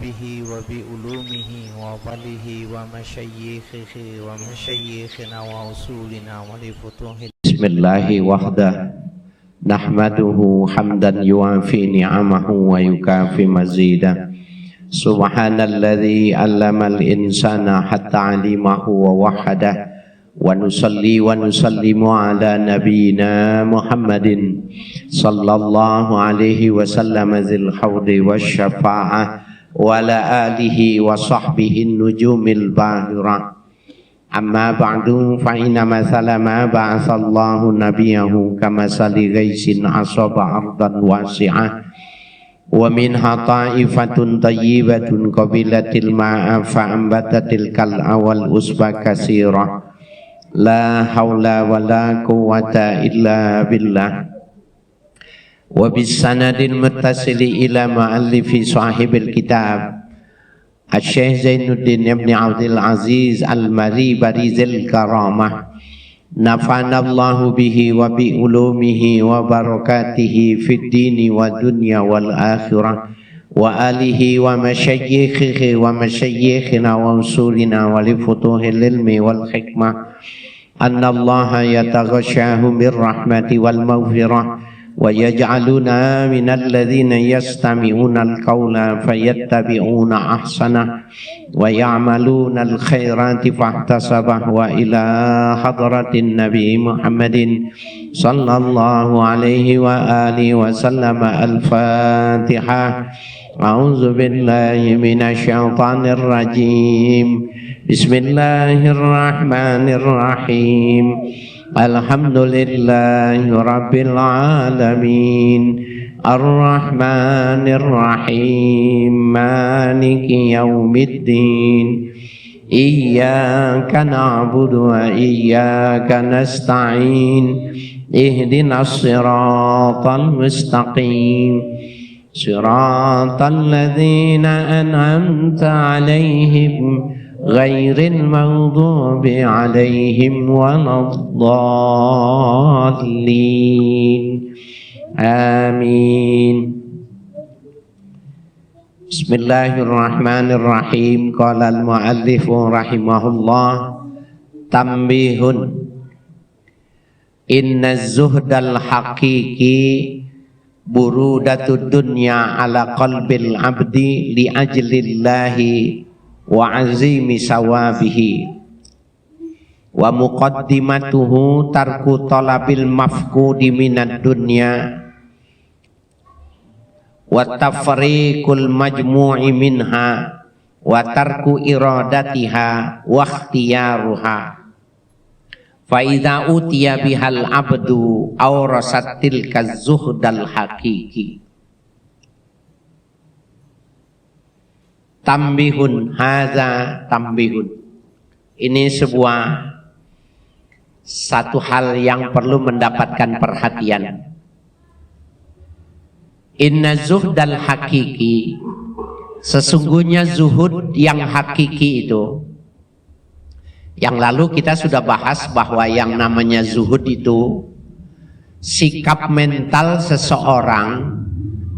به وبعلومه وفضله ومشايخه ومشايخنا وأصولنا ولفتوح. بسم الله وحده نحمده حمدا يوافي نعمه ويكافي مزيدا. سبحان الذي علم الإنسان حتى علمه ووحده. ونصلي ونسلم على نبينا محمد صلى الله عليه وسلم ذي الحوض والشفاعة وعلى آله وصحبه النجوم الباهرة. أما بعد فإن مثل ما بعث الله نبيه كمثل غيث أصاب أرضا واسعة ومنها طائفة طيبة قبلت الماء فأنبتت الكلأ والعشب كثيرا. لا حول ولا قوة إلا بالله. وبالسند المتصل إلى مؤلف صاحب الكتاب الشيخ زين الدين بن عبد العزيز المريبري ذي الكرامة نفعنا الله به وبعلومه وبركاته في الدين والدنيا والآخرة وآله ومشايخه ومشايخنا وأصولنا ولفتوح العلم والحكمة أن الله يتغشاهم بالرحمة والمغفرة ويجعلنا من الذين يستمعون القول فيتبعون أحسنه ويعملون الخيرات فاحتسبه. وإلى حضرة النبي محمد صلى الله عليه وآله وسلم الفاتحة. أعوذ بالله من الشيطان الرجيم. بسم الله الرحمن الرحيم. الحمد لله رب العالمين الرحمن الرحيم مالك يوم الدين إياك نعبد وإياك نستعين اهدنا الصراط المستقيم صراط الذين أنعمت عليهم غير المغضوب عليهم ولا الضالين آمين. بسم الله الرحمن الرحيم. قال المؤلف رحمه الله تنبيه إن الزهد الحقيقي برودة الدنيا على قلب العبد لأجل الله wa azimi sawabihi wa muqaddimatuhu tarku talabil mafqudi minad dunya wa tafriqul majmu'i minha wa tarku iradatiha wa ikhtiyaruha fa idza utiya bihal abdu awrasat tilka zuhdal haqiqi. Tambihun hadza tambihun. Ini satu hal yang perlu mendapatkan perhatian. Inna zuhdal hakiki, sesungguhnya zuhud yang hakiki itu. Yang lalu kita sudah bahas bahwa yang namanya zuhud itu sikap mental seseorang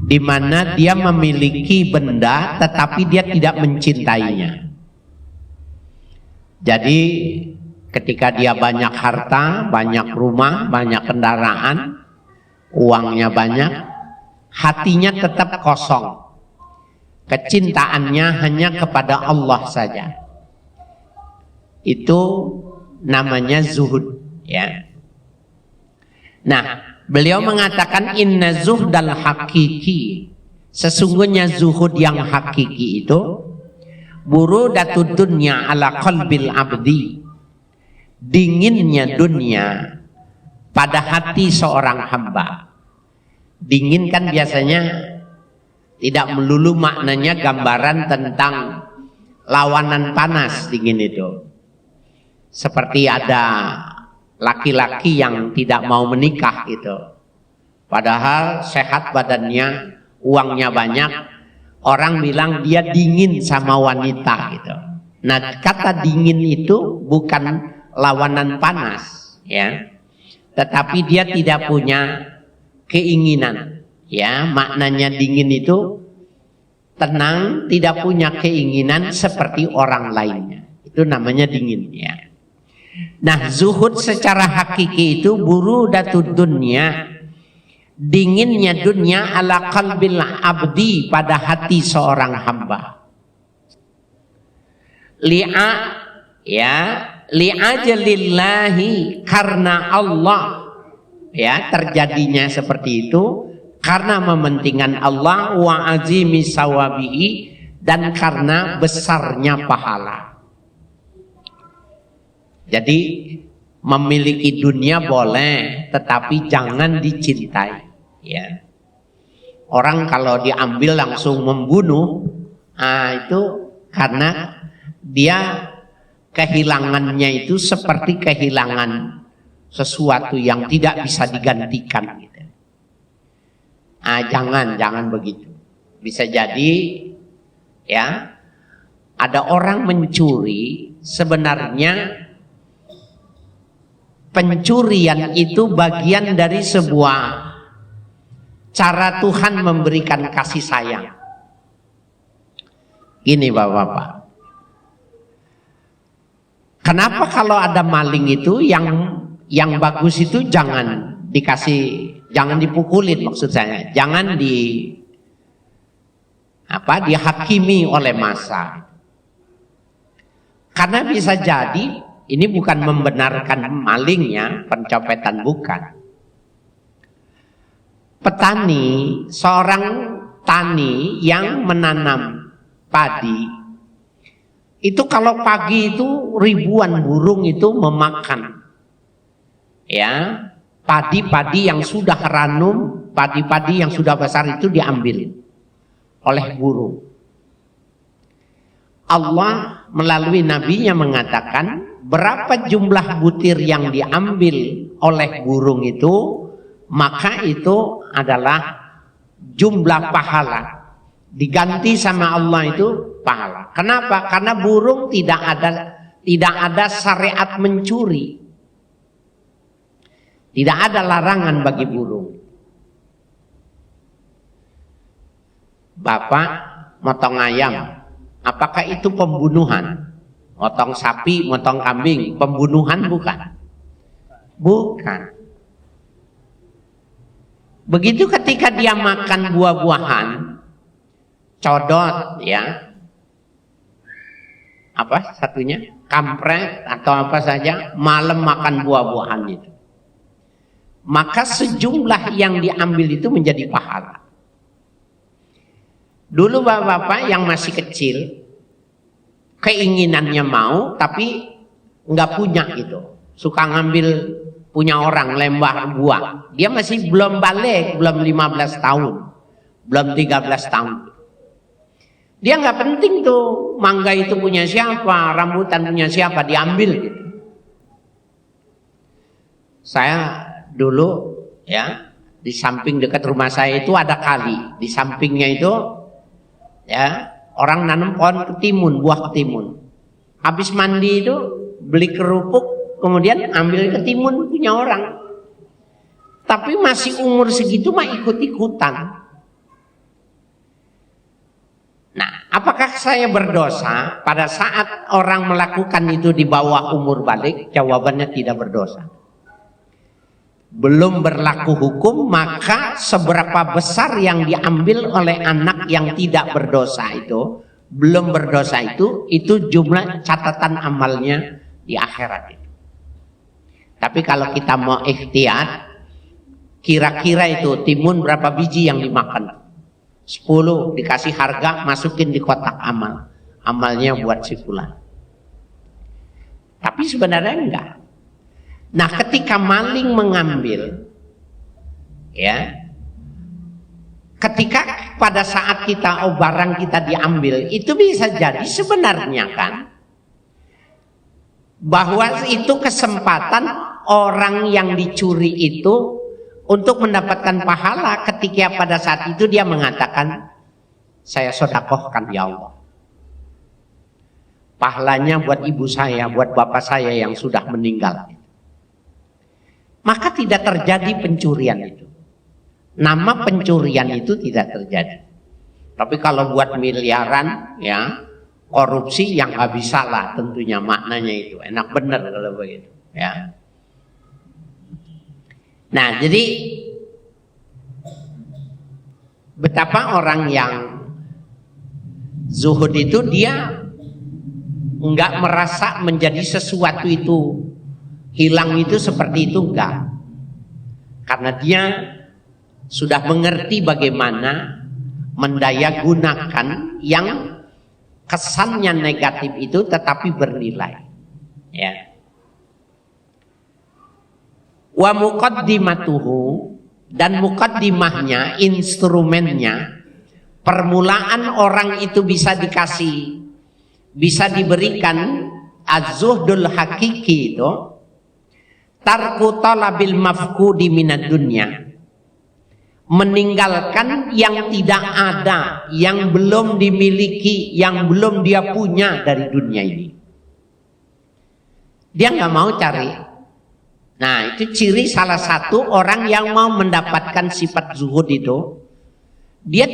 di mana dia memiliki benda tetapi dia tidak mencintainya. Jadi ketika dia banyak harta, banyak rumah, banyak kendaraan, uangnya banyak, hatinya tetap kosong. Kecintaannya hanya kepada Allah saja. Itu namanya zuhud, ya. Nah, beliau mengatakan inna zuhdal hakiki, sesungguhnya zuhud yang hakiki itu burudatud dunya ala qalbil abdi, dinginnya dunia pada hati seorang hamba. Dingin kan biasanya tidak melulu maknanya gambaran tentang lawanan panas. Dingin itu seperti ada laki-laki yang tidak mau menikah gitu, padahal sehat badannya, uangnya banyak, orang bilang dia dingin sama wanita gitu. Nah, kata dingin itu bukan lawanan panas, ya, tetapi dia tidak punya keinginan, ya. Maknanya dingin itu tenang, tidak punya keinginan seperti orang lainnya. Itu namanya dingin ya. Nah, zuhud secara hakiki itu burudatud dunya, dinginnya dunia ala qalbil abdi, pada hati seorang hamba. Li'a ya, li'ajalillahi, karena Allah ya, terjadinya seperti itu karena mementingkan Allah, wa azimi sawabihi, dan karena besarnya pahala. Jadi memiliki dunia boleh, tetapi jangan dicintai ya. Orang kalau diambil langsung membunuh, itu karena dia kehilangannya itu seperti kehilangan sesuatu yang tidak bisa digantikan gitu. Jangan begitu. Bisa jadi ya, ada orang mencuri, sebenarnya pencurian itu bagian dari sebuah cara Tuhan memberikan kasih sayang. Gini Bapak-bapak, kenapa kalau ada maling itu yang bagus itu jangan dikasih, jangan dipukulin, maksud saya, jangan dihakimi oleh massa. Karena bisa jadi ini bukan membenarkan malingnya, pencopetan bukan. Petani, seorang tani yang menanam padi, itu kalau pagi itu ribuan burung itu memakan ya, padi-padi yang sudah ranum, padi-padi yang sudah besar itu diambil oleh burung. Allah melalui nabinya mengatakan, berapa jumlah butir yang diambil oleh burung itu, maka itu adalah jumlah pahala, diganti sama Allah itu pahala. Kenapa? Karena burung tidak ada syariat mencuri, tidak ada larangan bagi burung. Bapak motong ayam, apakah itu pembunuhan? Motong sapi, motong kambing, pembunuhan bukan? Bukan. Begitu ketika dia makan buah-buahan, codot ya, apa satunya, kampret atau apa saja, malam makan buah-buahan itu, maka sejumlah yang diambil itu menjadi pahala. Dulu bapak-bapak yang masih kecil, keinginannya mau tapi nggak punya gitu, suka ngambil punya orang lempar buah, dia masih belum balik, belum 15 tahun, belum 13 tahun, dia nggak penting tuh mangga itu punya siapa, rambutan punya siapa, diambil gitu. Saya dulu ya, di samping dekat rumah saya itu ada kali, di sampingnya itu ya, orang nanam pohon ketimun, buah ketimun. Habis mandi itu beli kerupuk, kemudian ambil ketimun punya orang. Tapi masih umur segitu mah ikut-ikutan. Nah, apakah saya berdosa pada saat orang melakukan itu di bawah umur balik? Jawabannya tidak berdosa. Belum berlaku hukum, maka seberapa besar yang diambil oleh anak yang tidak berdosa itu, belum berdosa itu jumlah catatan amalnya di akhirat itu. Tapi kalau kita mau ikhtiar, kira-kira itu timun berapa biji yang dimakan? 10, dikasih harga, masukin di kotak amal, amalnya buat si fulan. Tapi sebenarnya enggak. Nah, ketika maling mengambil, ya, ketika pada saat kita barang kita diambil, itu bisa jadi sebenarnya kan, bahwa itu kesempatan orang yang dicuri itu untuk mendapatkan pahala ketika pada saat itu dia mengatakan, saya sedekahkan ya Allah. Pahalanya buat ibu saya, buat bapak saya yang sudah meninggal. Maka tidak terjadi pencurian itu. Nama pencurian itu tidak terjadi. Tapi kalau buat miliaran, ya korupsi yang nggak bisa lah tentunya maknanya itu. Enak bener kalau begitu. Ya. Nah, jadi betapa orang yang zuhud itu dia nggak merasa menjadi sesuatu itu hilang itu seperti itu, enggak. Karena dia sudah mengerti bagaimana mendayagunakan yang kesannya negatif itu tetapi bernilai. Ya. Wa muqaddimatuhu, dan muqaddimahnya, instrumennya, permulaan orang itu bisa dikasih, bisa diberikan az-zuhdul hakiki itu tarku talabil mafqudi minad dunya, meninggalkan yang tidak ada, yang belum dimiliki, yang belum dia punya dari dunia ini. Dia nggak mau cari. Nah, itu ciri salah satu orang yang mau mendapatkan sifat zuhud itu. Dia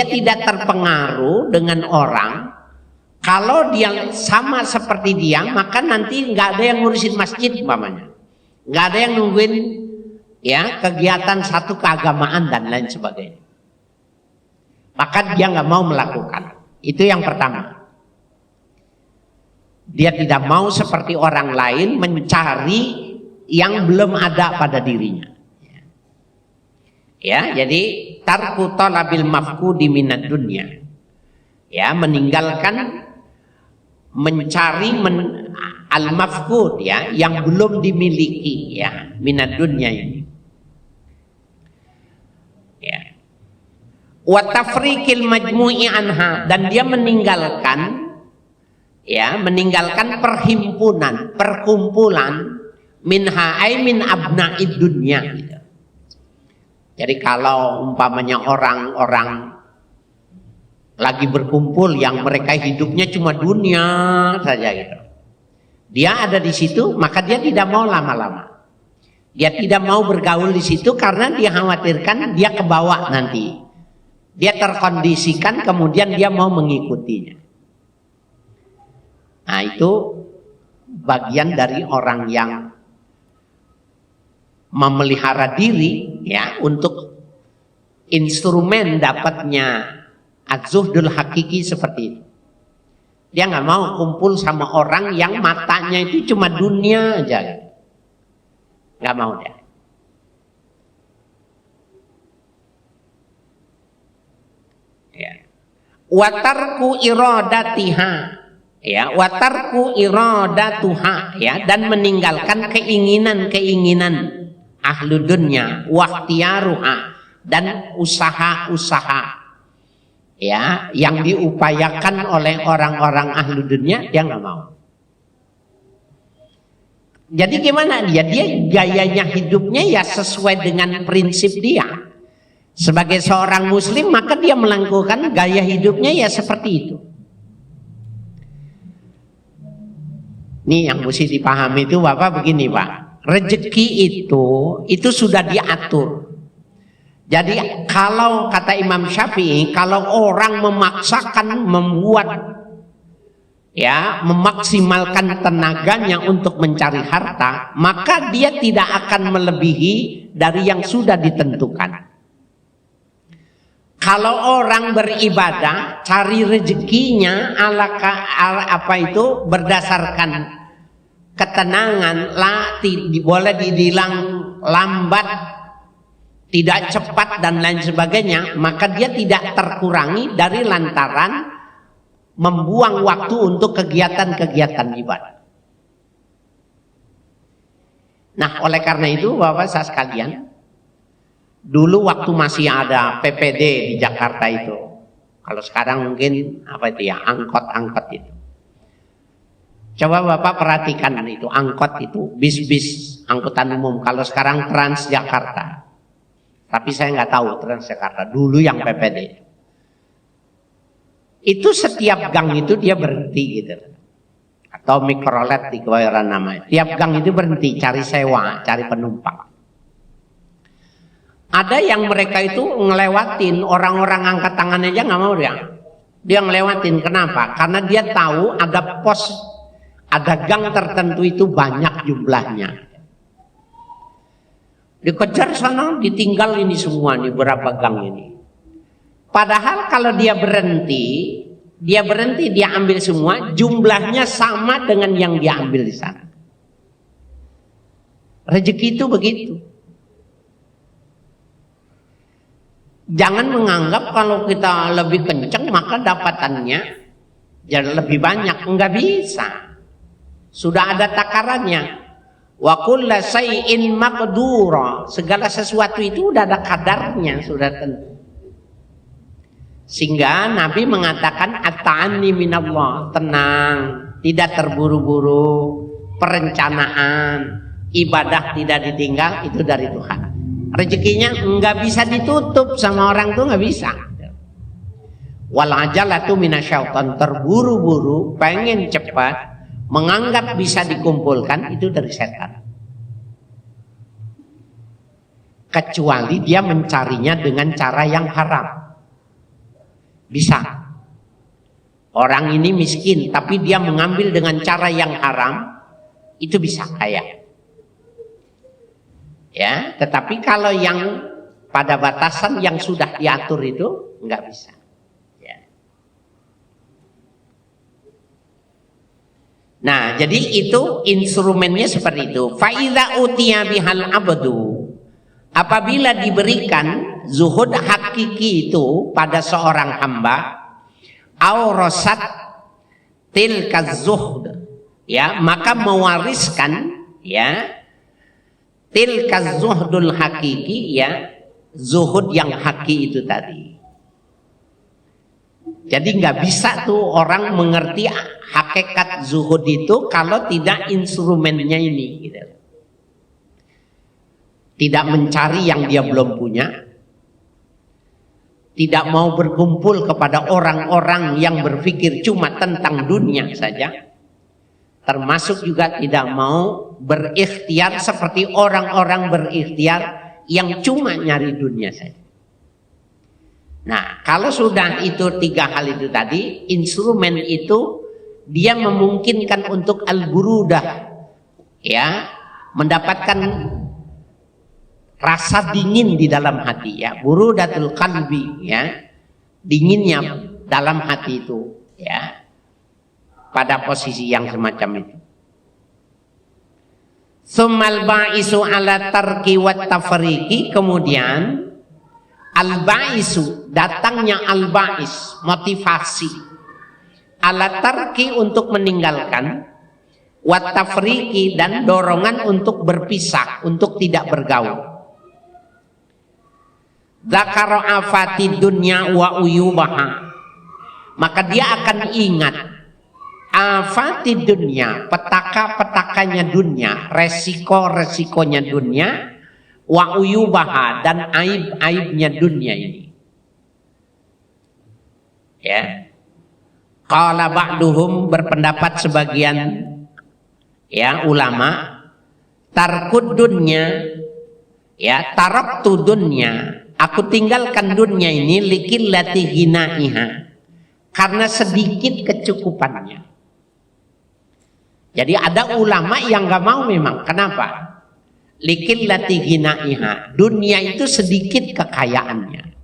tidak terpengaruh dengan orang. Kalau dia sama seperti dia, maka nanti nggak ada yang ngurusin masjid umpamanya, nggak ada yang nungguin ya kegiatan satu keagamaan dan lain sebagainya. Maka dia nggak mau melakukan. Itu yang pertama. Dia tidak mau seperti orang lain mencari yang belum ada pada dirinya. Ya, jadi tarku talabil mafqudi minad dunya. Ya, meninggalkan mencari al-mafqud ya, yang belum dimiliki ya, minad dunya ini. Ya. Wa tafriqil majmu'i anha, dan dia meninggalkan ya, meninggalkan perhimpunan, perkumpulan minha ay min abna'id dunya gitu. Jadi kalau umpamanya orang-orang lagi berkumpul yang mereka hidupnya cuma dunia saja gitu, dia ada di situ, maka dia tidak mau lama-lama. Dia tidak mau bergaul di situ karena dia khawatirkan dia kebawa nanti. Dia terkondisikan kemudian dia mau mengikutinya. Nah, itu bagian dari orang yang memelihara diri ya untuk instrumen dapatnya az-zuhdul hakiki seperti itu. Dia nggak mau kumpul sama orang yang matanya itu cuma dunia aja. Nggak mau dia. Ya. Watarku iradatiha, ya, watarku iradatuha, ya, dan meninggalkan keinginan-keinginan ahlu dunya, waqtiyaruha, dan usaha-usaha ya yang diupayakan oleh orang-orang ahlu dunya, dia nggak mau. Jadi gimana dia? Dia gayanya hidupnya ya sesuai dengan prinsip dia. Sebagai seorang muslim maka dia melakukan gaya hidupnya ya seperti itu. Nih yang mesti dipahami itu Bapak begini Pak. Rezeki itu sudah diatur. Jadi kalau kata Imam Syafi'i, kalau orang memaksakan membuat ya memaksimalkan tenaganya untuk mencari harta, maka dia tidak akan melebihi dari yang sudah ditentukan. Kalau orang beribadah, cari rezekinya berdasarkan ketenangan, boleh dibilang lambat, tidak cepat dan lain sebagainya, maka dia tidak terkurangi dari lantaran membuang waktu untuk kegiatan-kegiatan ibadah. Nah, oleh karena itu Bapak Ibu sekalian, dulu waktu masih ada PPD di Jakarta itu, kalau sekarang mungkin apa itu ya, angkot-angkot itu. Coba Bapak perhatikan itu, angkot itu, bis-bis angkutan umum. Kalau sekarang Transjakarta, tapi saya nggak tahu Transjakarta. Dulu yang PPD, itu setiap gang itu dia berhenti gitu, atau mikrolet di Kebayoran namanya. Tiap gang itu berhenti, cari sewa, cari penumpang. Ada yang mereka itu ngelewatin, orang-orang angkat tangan aja nggak mau dia. Dia ngelewatin, kenapa? Karena dia tahu ada pos, ada gang tertentu itu banyak jumlahnya. Dikejar sana, ditinggal ini semua nih, berapa gang ini. Padahal kalau dia berhenti, dia ambil semua, jumlahnya sama dengan yang dia ambil di sana. Rezeki itu begitu. Jangan menganggap kalau kita lebih kencang maka dapatannya jadi lebih banyak. Enggak bisa. Sudah ada takarannya. Wa kullu syai'in maqdura. Segala sesuatu itu sudah ada kadarnya, sudah tentu. Sehingga Nabi mengatakan at-ta'anni minallah, tenang, tidak terburu-buru, perencanaan, ibadah tidak ditinggal, itu dari Tuhan. Rezekinya nggak bisa ditutup sama orang tuh, nggak bisa. Wal ajalatu minasyaitan, terburu-buru, pengen cepat, menganggap bisa dikumpulkan, itu dari setan. Kecuali dia mencarinya dengan cara yang haram. Bisa. Orang ini miskin, tapi dia mengambil dengan cara yang haram, itu bisa kaya. Ya, tetapi kalau yang pada batasan yang sudah diatur itu nggak bisa. Ya. Nah, jadi itu instrumennya seperti itu. Faiza utiya bihal abdu, apabila diberikan zuhud hakiki itu pada seorang hamba, aurasat tilka zuhud, ya, maka mewariskan, ya, tilka zuhdul hakiki, ya, zuhud yang haki itu tadi. Jadi nggak bisa tuh orang mengerti hakikat zuhud itu kalau tidak instrumennya ini, gitu. Tidak mencari yang dia belum punya, tidak mau berkumpul kepada orang-orang yang berpikir cuma tentang dunia saja. Termasuk juga tidak mau berikhtiar seperti orang-orang berikhtiar yang cuma nyari dunia saja. Nah, kalau sudah itu tiga hal itu tadi, instrumen itu dia memungkinkan untuk al-burudah, ya, mendapatkan rasa dingin di dalam hati, ya, burudatul qalbi, ya, dinginnya dalam hati itu, ya, pada posisi yang semacam itu. Tsummal ba'isu ala tarki wat tafriqi, kemudian al-ba'isu, datangnya al-ba'is, motivasi, ala tarki untuk meninggalkan, wat tafriqi, dan dorongan untuk berpisah, untuk tidak bergaul. Dzakara afati dunya wa uyubaha, maka dia akan ingat afati dunia, petaka-petakanya dunia, resiko-resikonya dunia, wa uyubaha, dan aib-aibnya dunia ini. Ya. Qala ba'duhum, berpendapat sebagian, ya, ulama, tarkud dunya, ya, taraktu dunya, aku tinggalkan dunia ini likillati ghina'iha, karena sedikit kecukupannya. Jadi ada ulama yang nggak mau memang. Kenapa? Likillati ghina'iha, dunia itu sedikit kekayaannya.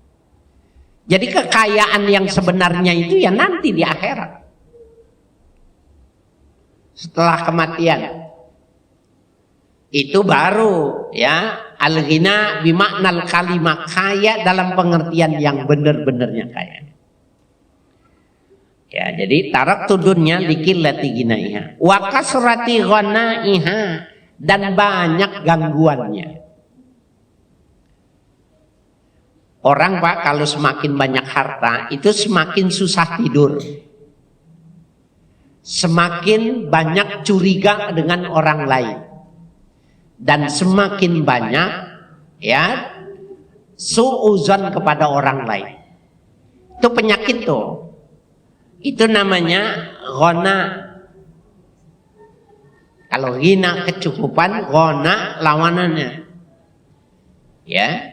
Jadi kekayaan yang sebenarnya itu ya nanti di akhirat, setelah kematian. Itu baru, ya, al-ghina bimaknal kalimah, kaya dalam pengertian yang benar-benarnya kaya. Ya, jadi taraktu dunya likillati ghina'iha wa kasrati ghana'iha, dan banyak gangguannya. Orang, Pak, kalau semakin banyak harta itu semakin susah tidur, semakin banyak curiga dengan orang lain, dan semakin banyak, ya, suuzon kepada orang lain. Itu penyakit tuh. Itu namanya ghana. Kalau ghina kecukupan, ghana lawanannya, ya,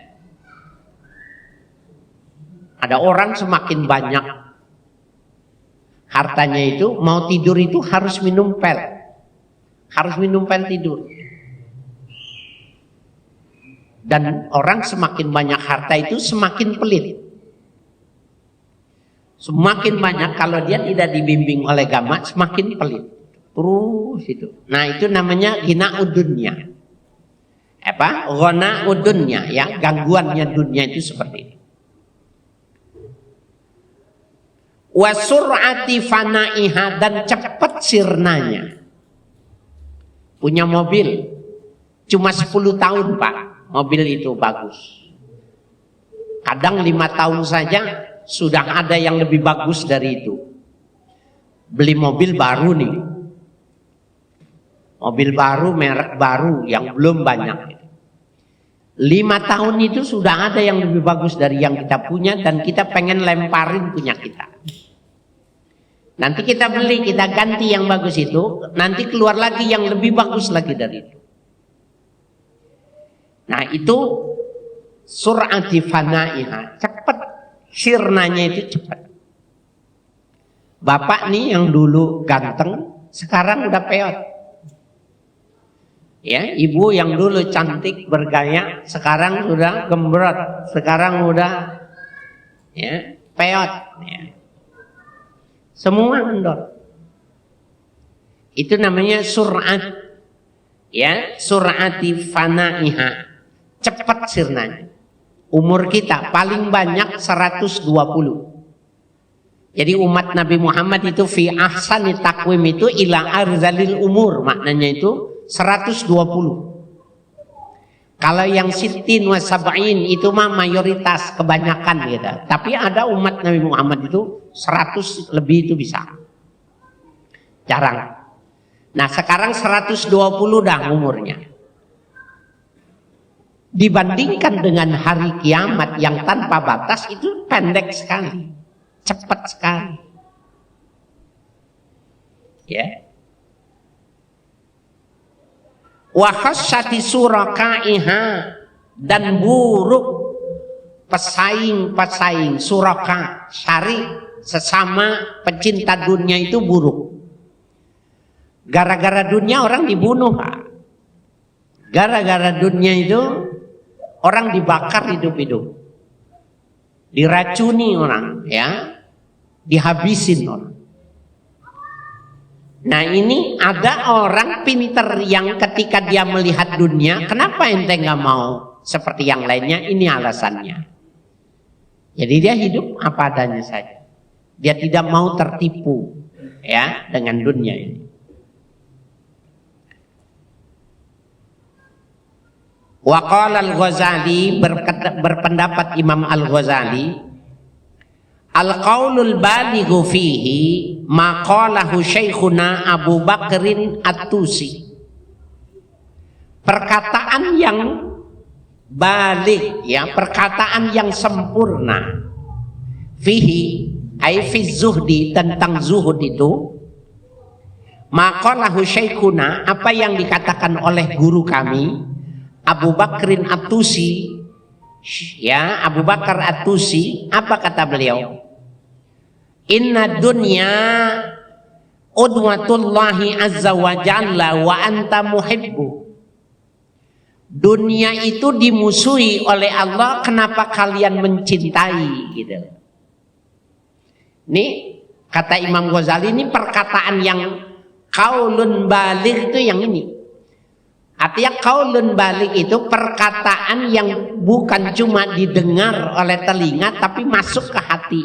Ada orang semakin banyak hartanya itu, mau tidur itu harus minum pil. Harus minum pil tidur. Dan orang semakin banyak harta itu semakin pelit. Semakin banyak kalau dia tidak dibimbing oleh agama semakin pelit. Terus itu. Nah itu namanya ghina udunya. Ghana udunya ya, gangguannya dunia itu seperti ini. Wa sur'ati fanaiha, dan cepat sirnanya. Punya mobil cuma 10 tahun Pak, mobil itu bagus. Kadang 5 tahun saja sudah ada yang lebih bagus dari itu. Beli mobil baru nih, mobil baru, merek baru yang belum banyak. 5 tahun itu sudah ada yang lebih bagus dari yang kita punya, dan kita pengen lemparin punya kita. Nanti kita beli, kita ganti yang bagus itu, nanti keluar lagi yang lebih bagus lagi dari itu. Nah itu sur'ati fanaiha, cepat sirnanya itu cepat. Bapak nih yang dulu ganteng, sekarang udah peot. Ya, ibu yang dulu cantik bergaya, sekarang sudah gembrot, sekarang udah ya peot. Ya. Semua kendor. Itu namanya sur'at. Ya, sur'ati fanaiha. Cepat sirnanya. Umur kita paling banyak 120. Jadi umat Nabi Muhammad itu fi ahsani takwim itu ila arzalil umur, maknanya itu 120. Kalau yang sittin wa sab'in itu mah mayoritas, kebanyakan gitu. Tapi ada umat Nabi Muhammad itu 100 lebih itu bisa. Jarang. Nah sekarang 120 dah umurnya. Dibandingkan dengan hari kiamat yang tanpa batas itu pendek sekali. Cepat sekali. Ya. Wa khasyati surakaiha, dan buruk pesaing-pesaing suraka, syari, sesama pecinta dunia itu buruk. Gara-gara dunia orang dibunuh. Gara-gara dunia itu orang dibakar hidup-hidup. Diracuni orang, ya. Dihabisin orang. Nah ini ada orang pinter yang ketika dia melihat dunia, kenapa ente nggak mau seperti yang lainnya? Ini alasannya. Jadi dia hidup apa adanya saja. Dia tidak mau tertipu ya dengan dunia ini. Wa qala al-Ghazali, berpendapat Imam al-Ghazali, al-qaulul balighu fihi ma qalahu Syekhuna Abu Bakrin At-Tusi. Perkataan yang baligh ya, perkataan yang sempurna. Fihi ay fi zuhdi, tentang zuhud itu. Ma qalahu Syekhuna, apa yang dikatakan oleh guru kami Abu Bakrin At-Tusi, ya, Abu Bakar At-Tusi, apa kata beliau? Inna dunya udwatullahi azza wa jalla wa anta muhibbu. Dunia itu dimusuhi oleh Allah, kenapa kalian mencintai gitu. Ini kata Imam Ghazali, ini perkataan yang qaulun baligh itu yang ini. Artinya qaulun baligh itu perkataan yang bukan cuma didengar oleh telinga tapi masuk ke hati.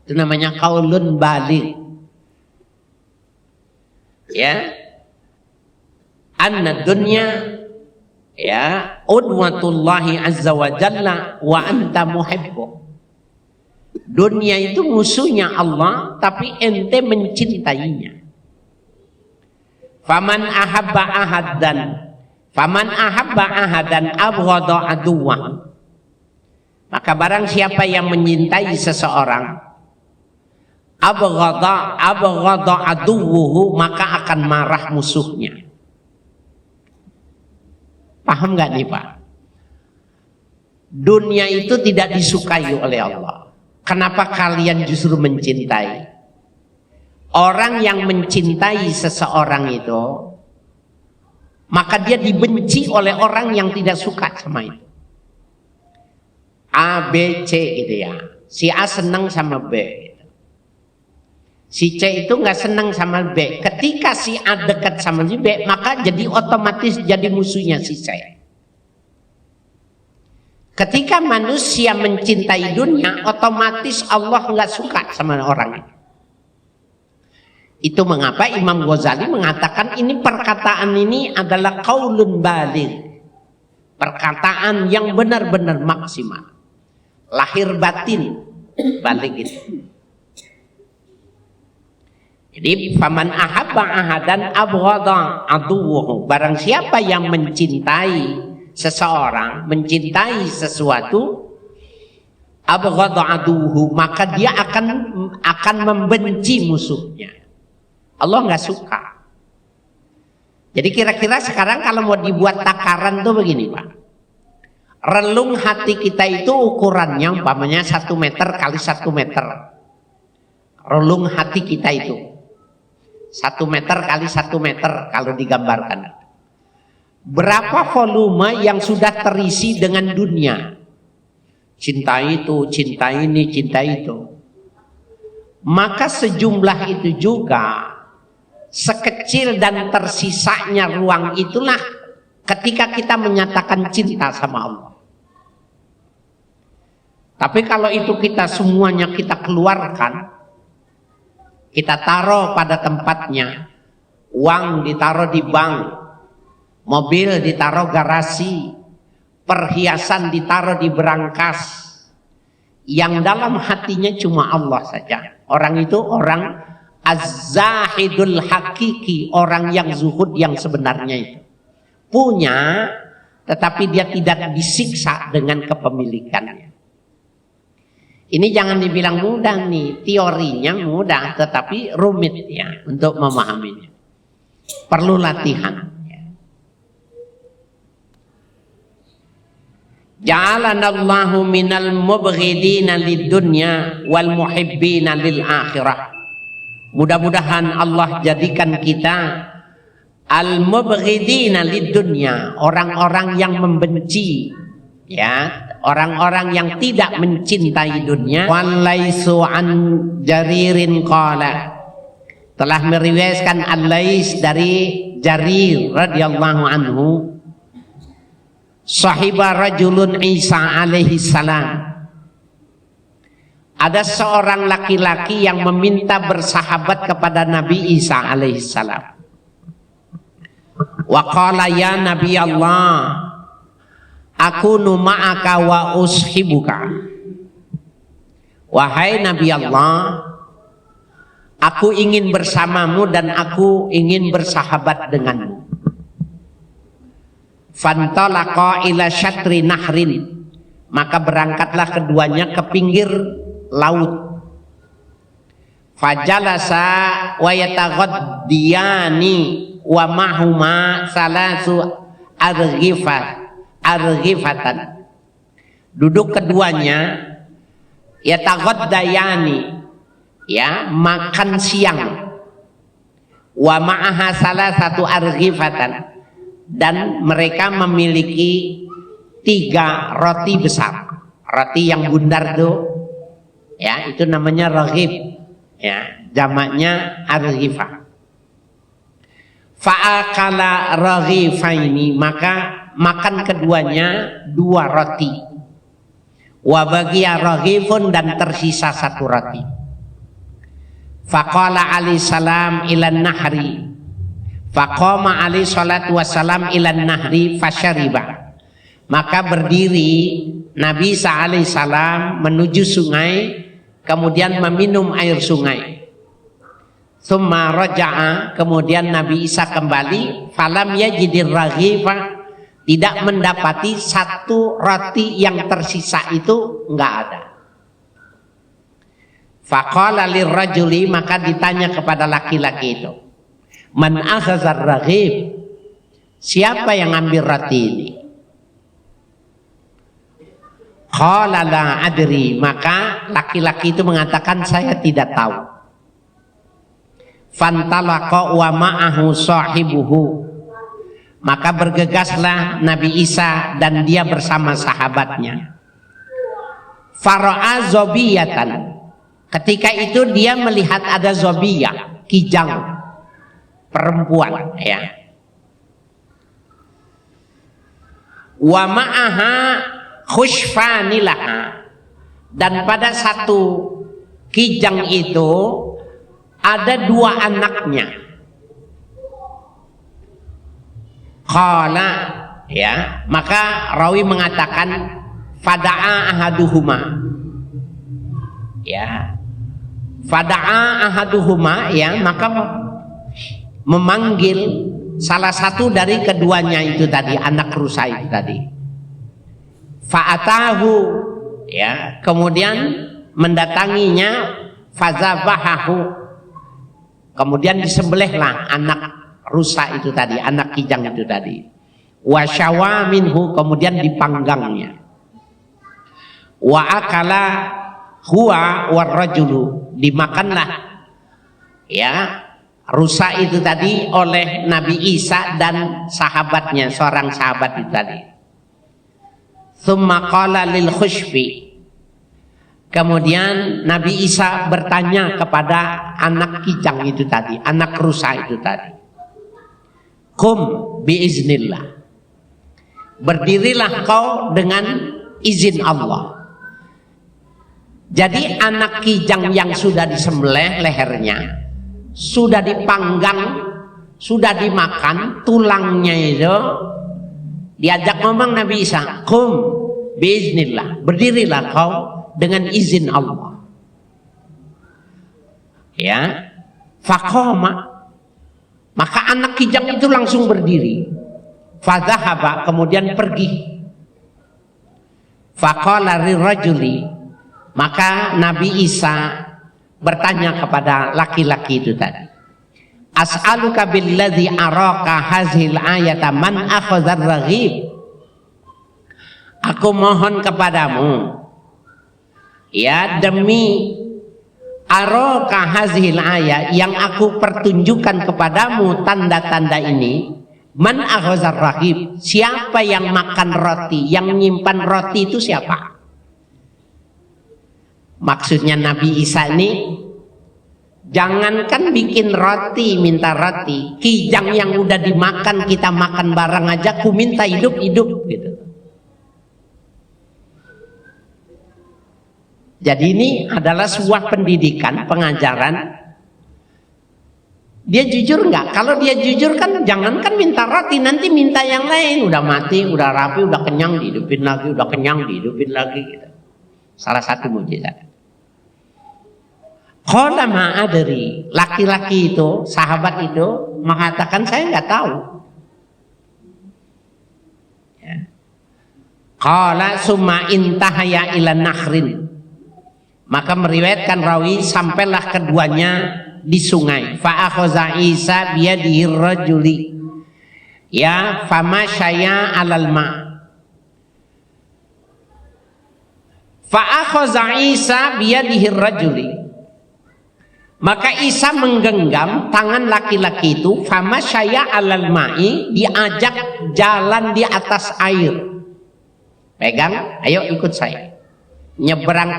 Itu namanya qaulun baligh. Ya. Anna dunya ya udwatullahi azza wa jalla wa anta muhibbu. Dunia itu musuhnya Allah tapi ente mencintainya. Faman ahabba ahadan abghadha aduwwa. Maka barang siapa yang menyintai seseorang, abghadha aduwwuhu, maka akan marah musuhnya. Paham nggak nih Pak? dunia itu tidak disukai oleh Allah. Kenapa kalian justru mencintai? Orang yang mencintai seseorang itu, maka dia dibenci oleh orang yang tidak suka sama itu. A, B, C gitu ya. Si A senang sama B. Si C itu nggak senang sama B. Ketika si A dekat sama si B, maka jadi otomatis jadi musuhnya si C. Ketika manusia mencintai dunia, otomatis Allah nggak suka sama orang itu. Itu mengapa Imam Ghazali mengatakan ini perkataan ini adalah qaulun baligh. Perkataan yang benar-benar maksimal. Lahir batin balik itu. Jadi faman ahabba ahadan abghadha aduwwuhu. Barang siapa yang mencintai seseorang, mencintai sesuatu, abghadha aduwwuhu, maka dia akan membenci musuhnya. Allah nggak suka. Jadi kira-kira sekarang kalau mau dibuat takaran tuh begini Pak. Relung hati kita itu ukurannya umpamanya 1 meter kali 1 meter. Relung hati kita itu 1 meter kali 1 meter kalau digambarkan. Berapa volume yang sudah terisi dengan dunia? Cinta itu, cinta ini, cinta itu. Maka sejumlah itu juga, sekecil dan tersisanya ruang itulah ketika kita menyatakan cinta sama Allah. Tapi kalau itu kita semuanya kita keluarkan, kita taruh pada tempatnya, uang ditaruh di bank, mobil ditaruh garasi, perhiasan ditaruh di berangkas, yang dalam hatinya cuma Allah saja. Orang itu orang az-zahidul hakiki, orang yang zuhud yang sebenarnya itu. Punya, tetapi dia tidak disiksa dengan kepemilikannya. Ini jangan dibilang mudah nih, teorinya mudah, tetapi rumit ya untuk memahaminya. Perlu latihan. Ja'alanallahu minal mubghidina lid-dunya wal muhibbina lil akhirah. Mudah-mudahan Allah jadikan kita al-mubghidina lid-dunya, orang-orang yang membenci ya, orang-orang yang tidak mencintai dunia. Walaisu an Jaririn qala, telah meriwayatkan Al-Lais dari Jarir radhiyallahu anhu, sahiba rajulun Isa alaihi salam. Ada seorang laki-laki yang meminta bersahabat kepada Nabi Isa alaihi salam. Wa qala ya Nabi Allah, akunu ma'aka wa ushibuka. Wahai Nabi Allah, aku ingin bersamamu dan aku ingin bersahabat denganmu. Fantalaqa ila syatri nahrin, maka berangkatlah keduanya ke pinggir laut. Fajalasa wa yataghaddiyani wa mahuma salasu arghifatan. Duduk keduanya yataghaddayani, ya, makan siang. Wa ma'aha salasatu arghifatan, dan mereka memiliki 3 roti besar. Roti yang bundar tuh, ya, itu namanya raghib, ya, jamaknya arghifah. Fa'akala raghifaini, maka makan keduanya 2 roti. Wa bagiya raghifun, dan tersisa 1 roti. Faqala alaihi salam ilan nahri, faqama alaihi salatu wassalam ilan nahri fasyariba, maka berdiri Nabi Isa alaihi salam menuju sungai, kemudian meminum air sungai. Tsumma raja'a, kemudian Nabi Isa kembali, falam yajidir raghifa, tidak mendapati 1 roti yang tersisa itu, enggak ada. Faqala lirrajuli, maka ditanya kepada laki-laki itu, man akhazar raghib, siapa yang ambil roti ini? Qala la adri, maka laki-laki itu mengatakan saya tidak tahu. Fantalaqa wa ma'ahu sahibuhu, maka bergegaslah Nabi Isa dan dia bersama sahabatnya. Fara'a zobiyatan, ketika itu dia melihat ada zobiyah, kijang perempuan, ya. Wa ma'aha khushfanilaha, dan pada satu kijang itu ada dua anaknya. Qala, ya, maka rawi mengatakan fada'a ahaduhuma, ya, fada'a ahaduhuma, ya, maka memanggil salah satu dari keduanya itu tadi, anak rusa itu tadi. Fa'atahu, ya, kemudian mendatanginya, fazabahahu, kemudian disembelihlah anak rusa itu tadi, anak kijang itu tadi. Wasyawa minhu, kemudian dipanggangnya. Wa akala huwa warrajulu, dimakanlah, ya, rusa itu tadi oleh Nabi Isa dan sahabatnya, seorang sahabat itu tadi. Tsumma qala lil khushfi, kemudian Nabi Isa bertanya kepada anak kijang itu tadi, anak rusa itu tadi. Kum biiznillah, berdirilah kau dengan izin Allah. Jadi anak kijang yang sudah disembelih lehernya, sudah dipanggang, sudah dimakan, tulangnya itu diajak ngomong Nabi Isa, kum biiznillah, berdirilah kau dengan izin Allah. Ya, faqama, maka anak kijang itu langsung berdiri. Fadhahaba, kemudian pergi. Faqala lirrajuli, maka Nabi Isa bertanya kepada laki-laki itu tadi, as'aluka billadzi araka hazil ayata man akhadhar raghib, aku mohon kepadamu, ya, demi araka hazil ayat, yang aku pertunjukkan kepadamu tanda-tanda ini, man akhadhar raghib, siapa yang makan roti, yang menyimpan roti itu siapa? Maksudnya Nabi Isa ini, jangankan bikin roti, minta roti, kijang yang udah dimakan, kita makan barang aja, ku minta hidup-hidup gitu. Jadi ini adalah sebuah pendidikan, pengajaran. Dia jujur nggak? Kalau dia jujur kan, jangankan minta roti, nanti minta yang lain. Udah mati, udah rapi, udah kenyang, dihidupin lagi, udah kenyang, dihidupin lagi gitu. Salah satu mukjizat. Qala ma adri, laki-laki itu, sahabat itu mengatakan saya nggak tahu. Ya. Qala summa intahaya ila nahrin, maka meriwayatkan rawi sampailah keduanya di sungai. Fa akhaza Isa biyadihi rajuli, ya, famasyaya alal ma. Fa akhaza Isa biyadihi rajuli, maka Isa menggenggam tangan laki-laki itu, famasyaya alal ma'i, diajak jalan di atas air. Pegang, ayo ikut saya. Nyebrang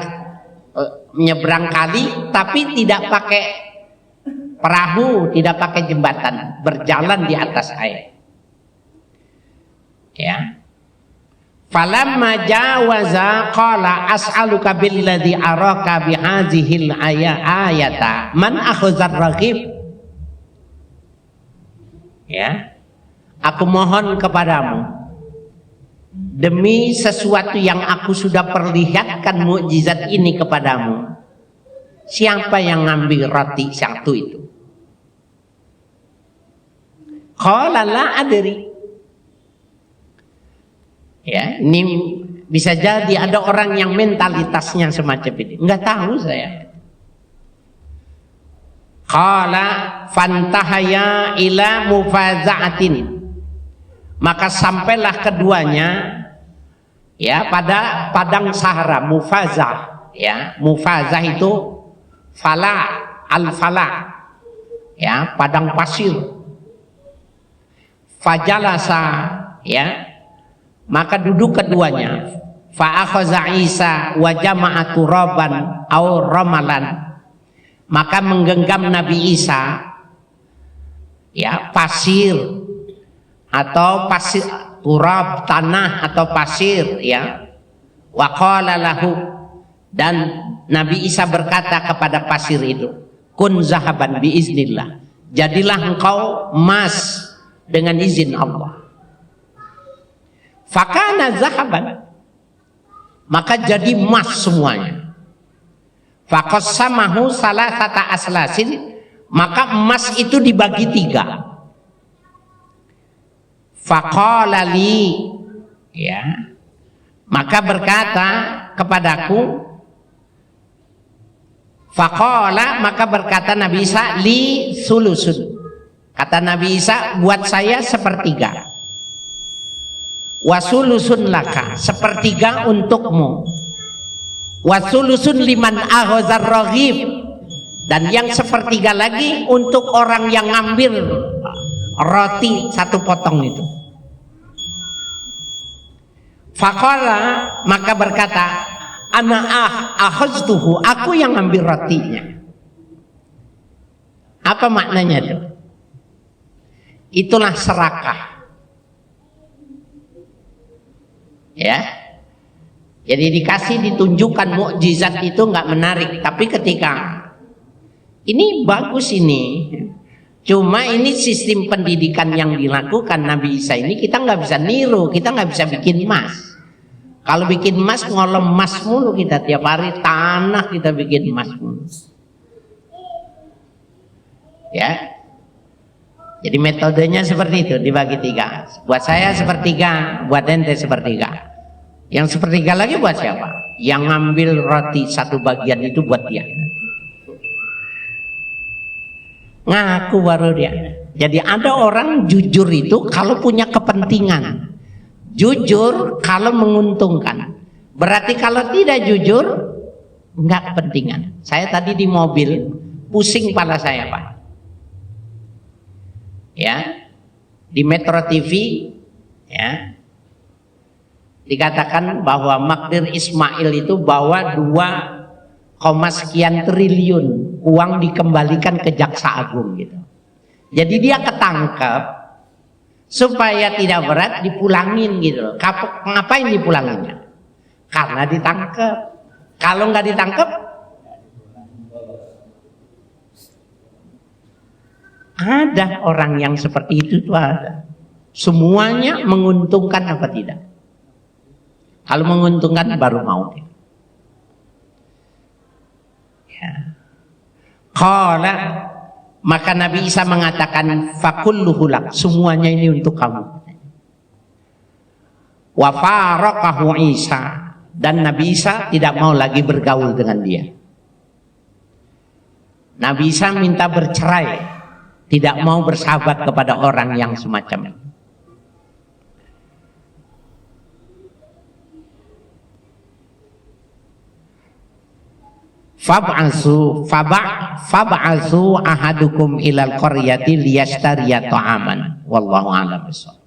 kali, tapi tidak pakai perahu, tidak pakai jembatan, berjalan di atas air. Ya. Falamma jawaza qala as'aluka billadzi araka bihadzihil ayata man akhazar raghib, ya, aku mohon kepadamu demi sesuatu yang aku sudah perlihatkan mukjizat ini kepadamu, siapa yang ngambil roti satu itu? Qala la adri. Ya, ini bisa jadi ada orang yang mentalitasnya semacam ini, nggak tahu saya. Qala fantahaya ila mufaza'atin, maka sampailah keduanya, ya, pada padang Sahara, Mufazah, ya. Mufazah itu al-fala, ya, padang pasir. Fajalasa, ya, maka duduk keduanya. Fa akhadha Isa wa jama'a turaban aw ramalan, maka menggenggam Nabi Isa, ya, pasir atau pasir, turab, tanah atau pasir, ya. Wa qala lahu, dan Nabi Isa berkata kepada pasir itu, kun zahaban biiznillah, jadilah engkau emas dengan izin Allah. Fakana zahaban, maka jadi emas semuanya. Faqassamahu salasata aslasin, maka emas itu dibagi 3. Faqala li, ya, maka berkata kepadaku, faqala, maka berkata Nabi Isa, li sulusun, kata Nabi Isa, buat saya 1/3. Wasulusun laka, 1/3 untukmu. Wasulusun liman aghazar raghib, dan yang 1/3 lagi untuk orang yang ngambil roti 1 potong itu. Faqala, maka berkata, ana akhaztuhu, aku yang ngambil rotinya. Apa maknanya itu? Itulah serakah, ya. Jadi ditunjukkan mukjizat itu nggak menarik, tapi ketika ini bagus ini, cuma ini sistem pendidikan yang dilakukan Nabi Isa ini kita nggak bisa niru, kita nggak bisa bikin emas. Kalau bikin emas ngolem emas mulu kita tiap hari, tanah kita bikin emas mulu, ya. Jadi metodenya seperti itu, dibagi 3. Buat saya 1/3, buat ente 1/3. Yang 1/3 lagi buat siapa? Yang ngambil roti 1 bagian itu buat dia. Ngaku baru dia. Jadi ada orang jujur itu kalau punya kepentingan. Jujur kalau menguntungkan. Berarti kalau tidak jujur, enggak kepentingan. Saya tadi di mobil, pusing kepala saya, Pak. Ya, di Metro TV, ya, dikatakan bahwa Magdir Ismail itu bawa 2, sekian triliun uang dikembalikan ke Jaksa Agung gitu. Jadi dia ketangkep supaya tidak berat dipulangin gitu. Ngapain dipulanginnya? Karena ditangkep. Kalau nggak ditangkep, ada orang yang seperti itu tuh ada. Semuanya menguntungkan apa tidak? Kalau menguntungkan baru mau dia. Ya. Qala, maka Nabi Isa mengatakan, fakulluhu lak, semuanya ini untuk kamu. Wa faraqahu Isa, dan Nabi Isa tidak mau lagi bergaul dengan dia. Nabi Isa minta bercerai, tidak mau bersahabat kepada orang yang semacam ini. Fab'asu ahadukum ilal qaryati liyashtariya ta'aman wallahu a'lam bishawab.